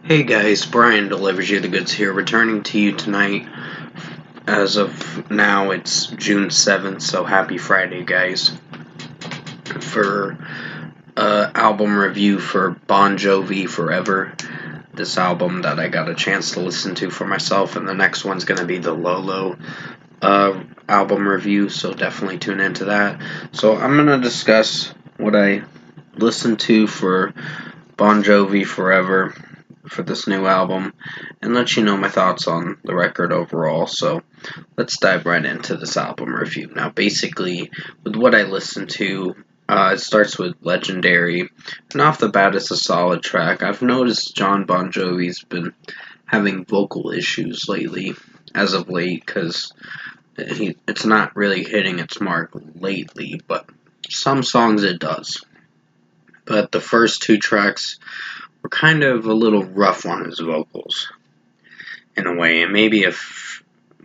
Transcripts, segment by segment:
Hey guys, Brian delivers you the goods here, returning to you tonight. As of now, it's June 7th, so happy Friday, guys. For album review for Bon Jovi Forever, this album that I got a chance to listen to for myself, and the next one's going to be the Lolo album review, so definitely tune into that. So I'm going to discuss what I listened to for Bon Jovi Forever for this new album and let you know my thoughts on the record overall. So let's dive right into this album review. Now, basically, with what I listened to, it starts with Legendary, and off the bat, it's a solid track. I've noticed John Bon Jovi's been having vocal issues lately, as of late, because it's not really hitting its mark lately, but some songs it does. But the first two tracks were kind of a little rough on his vocals, in a way, and maybe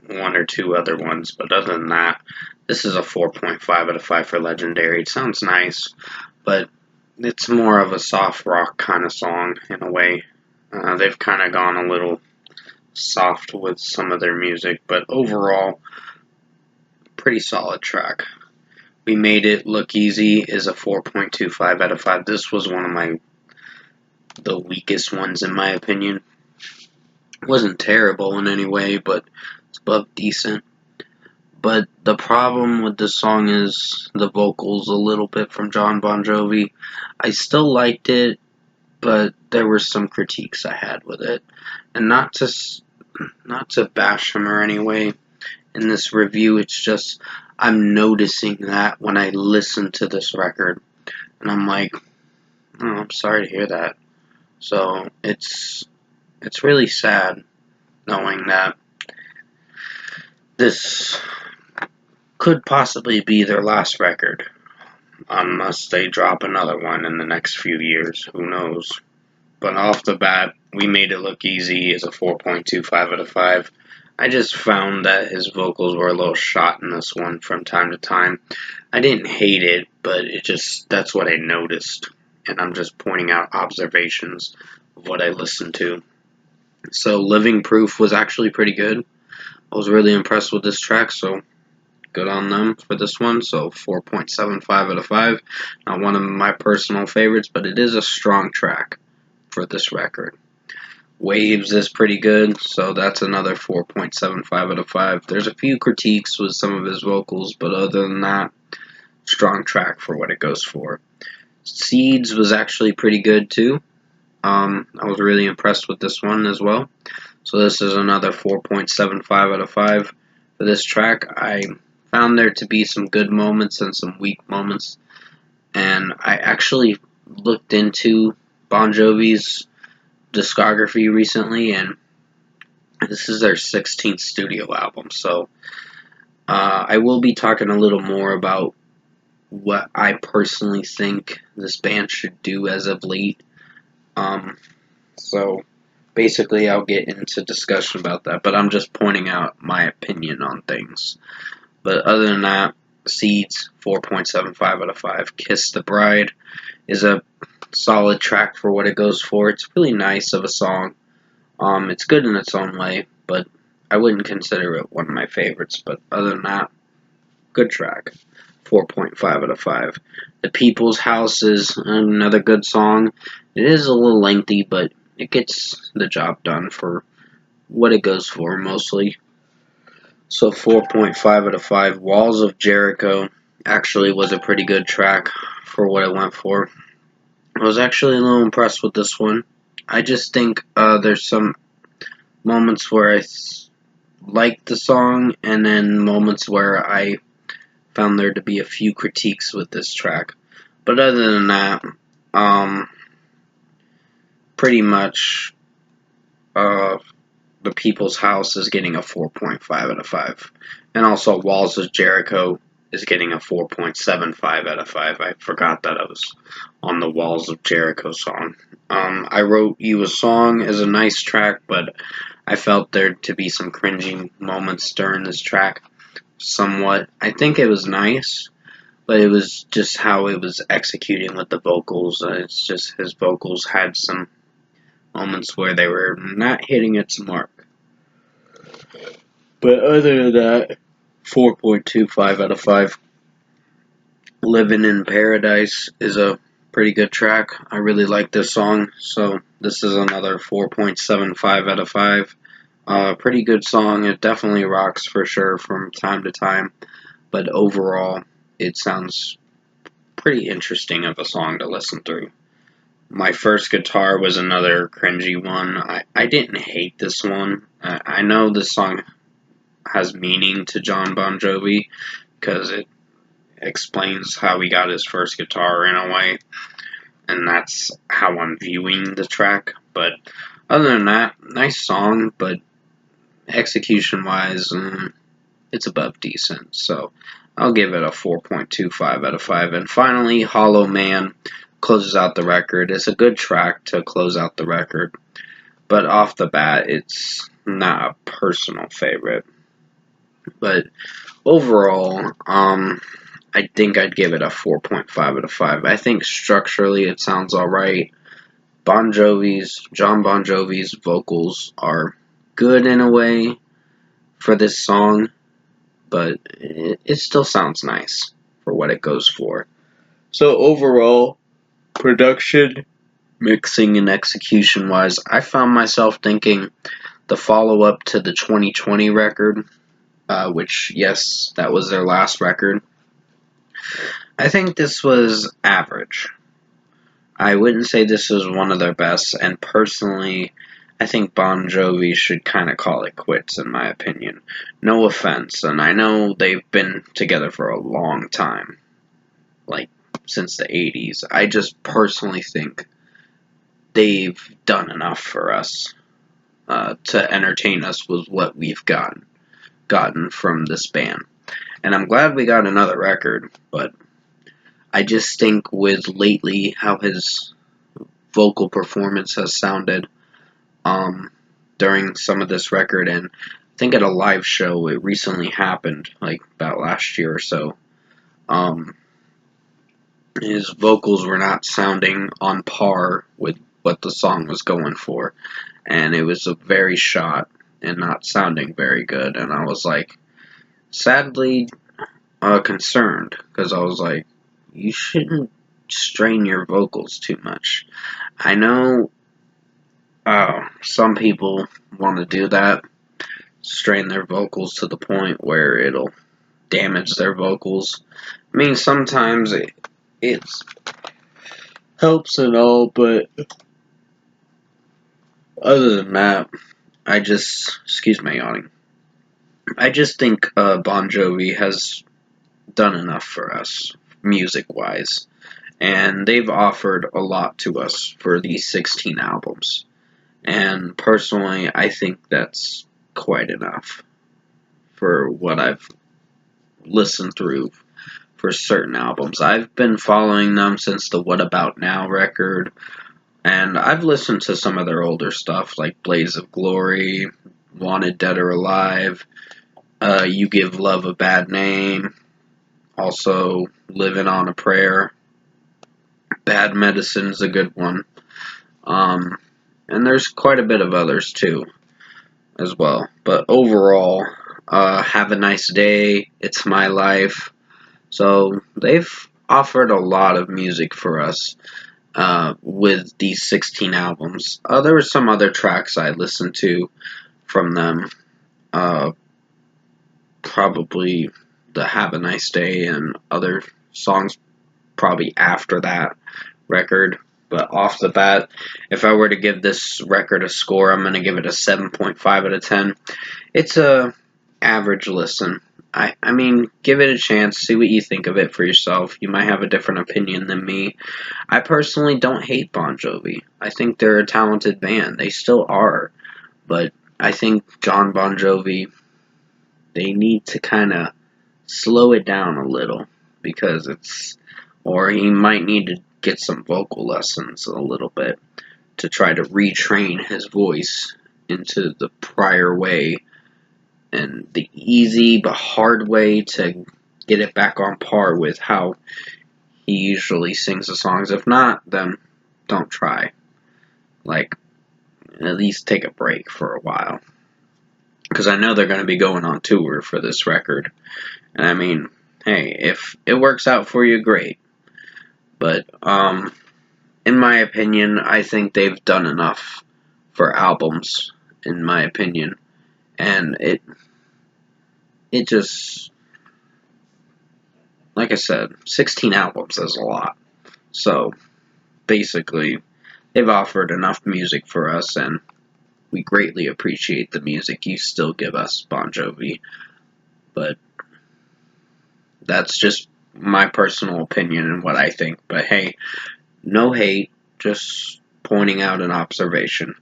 one or two other ones, but other than that, this is a 4.5 out of 5 for Legendary. It sounds nice, but it's more of a soft rock kind of song, in a way. They've kind of gone a little soft with some of their music, but overall, pretty solid track. We Made It Look Easy is a 4.25 out of 5. This was one of the weakest ones in my opinion. It wasn't terrible in any way, but it's above decent. But the problem with this song is the vocals a little bit from John Bon Jovi. I still liked it, but there were some critiques I had with it. And not to bash him or any way in this review, it's just I'm noticing that when I listen to this record. And I'm like, oh, I'm sorry to hear that. So it's really sad knowing that this could possibly be their last record, unless they drop another one in the next few years. Who knows? But off the bat, We Made It Look Easy is a 4.25 out of 5. I just found that his vocals were a little shot in this one from time to time. I didn't hate it, but that's what I noticed. And I'm just pointing out observations of what I listened to. So Living Proof was actually pretty good. I was really impressed with this track, so good on them for this one. So 4.75 out of 5. Not one of my personal favorites, but it is a strong track for this record. Waves is pretty good, so that's another 4.75 out of 5. There's a few critiques with some of his vocals, but other than that, strong track for what it goes for. Seeds was actually pretty good too. I was really impressed with this one as well. So this is another 4.75 out of 5 for this track. I found there to be some good moments and some weak moments. And I actually looked into Bon Jovi's discography recently, and this is their 16th studio album. So I will be talking a little more about what I personally think this band should do as of late. So basically, I'll get into discussion about that, but I'm just pointing out my opinion on things. But other than that, Seeds, 4.75 out of 5. Kiss the Bride is a solid track for what it goes for. It's really nice of a song. It's good in its own way, but I wouldn't consider it one of my favorites. But other than that, good track. 4.5 out of 5. The People's House is another good song. It is a little lengthy, but it gets the job done for what it goes for, mostly. So 4.5 out of 5. Walls of Jericho actually was a pretty good track for what it went for. I was actually a little impressed with this one. I just think there's some moments where I liked the song, and then moments where I found there to be a few critiques with this track. But other than that, pretty much The People's House is getting a 4.5 out of 5. And also Walls of Jericho is getting a 4.75 out of 5. I forgot that I was on the Walls of Jericho song. I Wrote You a Song is a nice track, but I felt there to be some cringing moments during this track. Somewhat. I think it was nice, but it was just how it was executing with the vocals. It's just his vocals had some moments where they were not hitting its mark. But other than that, 4.25 out of 5. Living in Paradise is a pretty good track. I really like this song, so this is another 4.75 out of 5. Pretty good song. It definitely rocks for sure from time to time, but overall, it sounds pretty interesting of a song to listen through. My First Guitar was another cringy one. I didn't hate this one. I know this song has meaning to John Bon Jovi because it explains how he got his first guitar in a way, and that's how I'm viewing the track. But other than that, nice song, but execution wise, it's above decent. So I'll give it a 4.25 out of 5. And finally, Hollow Man closes out the record. It's a good track to close out the record, but off the bat, it's not a personal favorite. But overall, I think I'd give it a 4.5 out of 5. I think structurally it sounds alright. John Bon Jovi's vocals are good in a way for this song, but it still sounds nice for what it goes for. So overall, production, mixing, and execution wise, I found myself thinking the follow up to the 2020 record, which, yes, that was their last record. I think this was average. I wouldn't say this was one of their best, and personally, I think Bon Jovi should kind of call it quits, in my opinion. No offense, and I know they've been together for a long time, like since the 80s. I just personally think they've done enough for us to entertain us with what we've gotten from this band. And I'm glad we got another record, but I just think with lately how his vocal performance has sounded during some of this record, and I think at a live show it recently happened, like about last year or so, his vocals were not sounding on par with what the song was going for, and it was a very shot and not sounding very good, and I was like, sadly concerned, because I was like, you shouldn't strain your vocals too much. I know some people want to do that, strain their vocals to the point where it'll damage their vocals. I mean, sometimes it helps and all, but other than that, excuse my yawning. I just think Bon Jovi has done enough for us, music-wise, and they've offered a lot to us for these 16 albums. And personally, I think that's quite enough for what I've listened through for certain albums. I've been following them since the What About Now record, and I've listened to some of their older stuff like Blaze of Glory, Wanted Dead or Alive, You Give Love a Bad Name, also Living on a Prayer. Bad Medicine's a good one. And there's quite a bit of others too, as well. But overall, Have a Nice Day, It's My Life. So they've offered a lot of music for us with these 16 albums. There were some other tracks I listened to from them. Probably the Have a Nice Day and other songs probably after that record. But off the bat, if I were to give this record a score, I'm going to give it a 7.5 out of 10. It's a average listen. I mean, give it a chance, see what you think of it for yourself. You might have a different opinion than me. I personally don't hate Bon Jovi. I think they're a talented band. They still are. But I think John Bon Jovi, they need to kind of slow it down a little, because or he might need to get some vocal lessons a little bit to try to retrain his voice into the prior way, and the easy but hard way to get it back on par with how he usually sings the songs. If not, then don't try. Like, at least take a break for a while. Because I know they're going to be going on tour for this record. And I mean, hey, if it works out for you, great. But, in my opinion, I think they've done enough for albums, in my opinion. And it just, like I said, 16 albums is a lot. So, basically, they've offered enough music for us, and we greatly appreciate the music you still give us, Bon Jovi. But that's just my personal opinion and what I think. But hey, no hate, just pointing out an observation.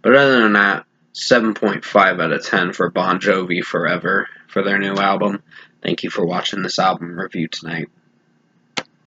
But other than that, 7.5 out of 10 for Bon Jovi Forever for their new album. Thank you for watching this album review tonight.